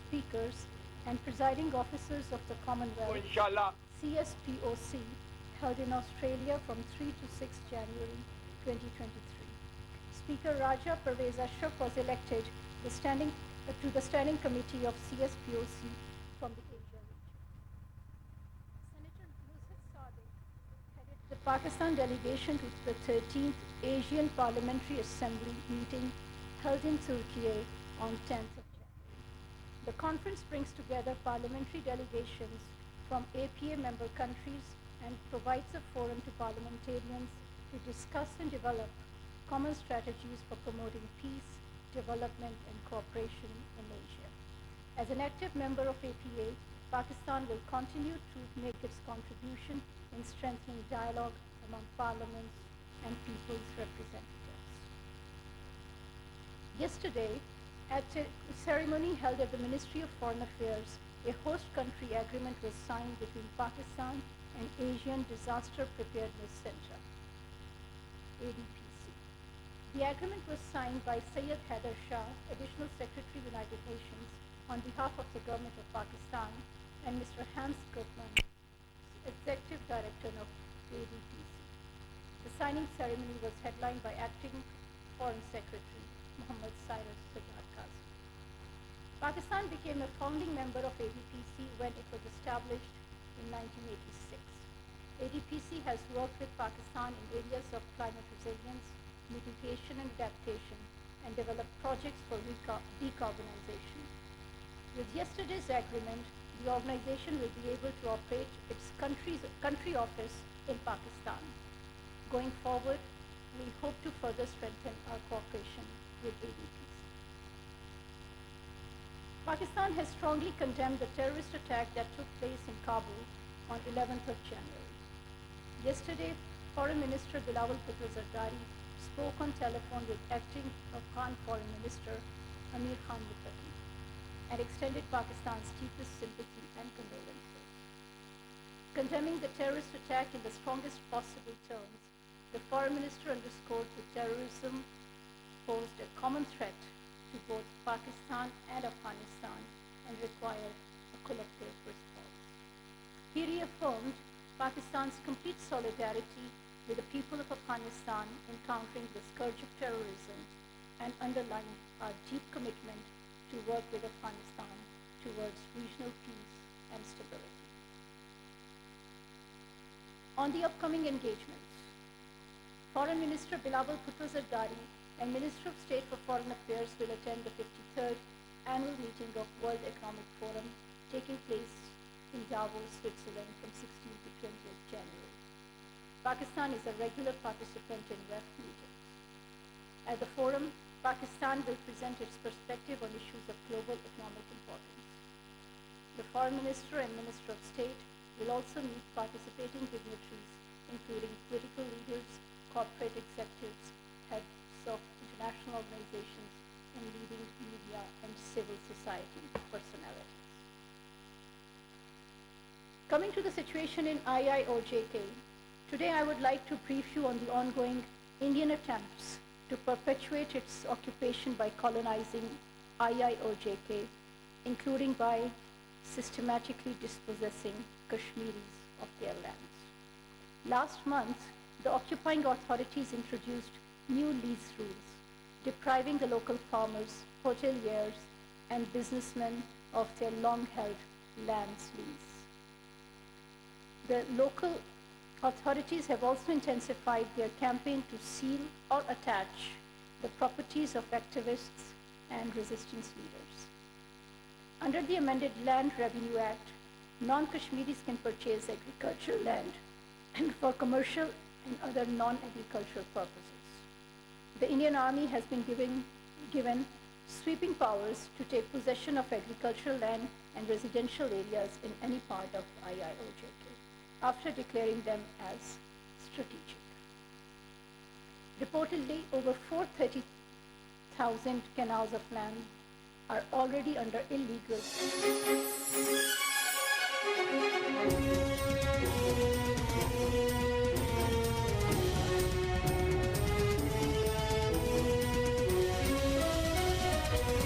speakers and presiding officers of the Commonwealth CSPOC held in Australia from 3 to 6 January 2023. Speaker Raja Pervez Ashraf was elected to the Standing Committee of CSPOC from the Asia region. Senator Nuzhat Sadiq headed the Pakistan delegation to the 13th Asian Parliamentary Assembly meeting held in Turkey on 10th of January. The conference brings together parliamentary delegations from APA member countries and provides a forum to parliamentarians to discuss and develop common strategies for promoting peace, development and cooperation in Asia. As an active member of APA, Pakistan will continue to make its contribution in strengthening dialogue among parliaments and people's representatives. Yesterday, at a ceremony held at the Ministry of Foreign Affairs, a host country agreement was signed between Pakistan and Asian Disaster Preparedness Center, ADPC. The agreement was signed by Syed Haider Shah, Additional Secretary, United Nations, on behalf of the Government of Pakistan, and Mr. Hans Gutman, Executive Director of ADPC. The signing ceremony was headlined by Acting Foreign Secretary Mohammad Cyrus Sajjad Qazi. Pakistan became a founding member of ADPC when it was established in 1986. ADPC has worked with Pakistan in areas of climate resilience, mitigation and adaptation, and developed projects for decarbonization. With yesterday's agreement, the organization will be able to operate its country office in Pakistan. Going forward, we hope to further strengthen our cooperation with ADPC. Pakistan has strongly condemned the terrorist attack that took place in Kabul on 11th of January. Yesterday, Foreign Minister Bilawal Bhutto Zardari spoke on telephone with Acting Afghan Foreign Minister Amir Khan Muttaqi and extended Pakistan's deepest sympathy and condolences. Condemning the terrorist attack in the strongest possible terms, the Foreign Minister underscored that terrorism posed a common threat to both Pakistan and Afghanistan and required a collective response. He reaffirmed Pakistan's complete solidarity with the people of Afghanistan in countering the scourge of terrorism and underlined our deep commitment to work with Afghanistan towards regional peace and stability. On the upcoming engagements, Foreign Minister Bilawal Bhutto Zardari and Minister of State for Foreign Affairs will attend the 53rd annual meeting of World Economic Forum taking place in Davos, Switzerland from 16th to 20th January. Pakistan is a regular participant in WEF meetings. At the forum, Pakistan will present its perspective on issues of global economic importance. The Foreign Minister and Minister of State will also meet participating dignitaries, including political leaders, corporate executives, heads of international organizations, and leading media and civil society personalities. Coming to the situation in IIOJK, today I would like to brief you on the ongoing Indian attempts to perpetuate its occupation by colonizing IIOJK, including by systematically dispossessing Kashmiris of their lands. Last month, the occupying authorities introduced new lease rules, depriving the local farmers, hoteliers, and businessmen of their long-held lands lease. The local authorities have also intensified their campaign to seal or attach the properties of activists and resistance leaders. Under the amended Land Revenue Act, non-Kashmiris can purchase agricultural land and for commercial and other non-agricultural purposes. The Indian Army has been given sweeping powers to take possession of agricultural land and residential areas in any part of IIOJK, after declaring them as strategic. Reportedly, over 430,000 canals of land are already under illegal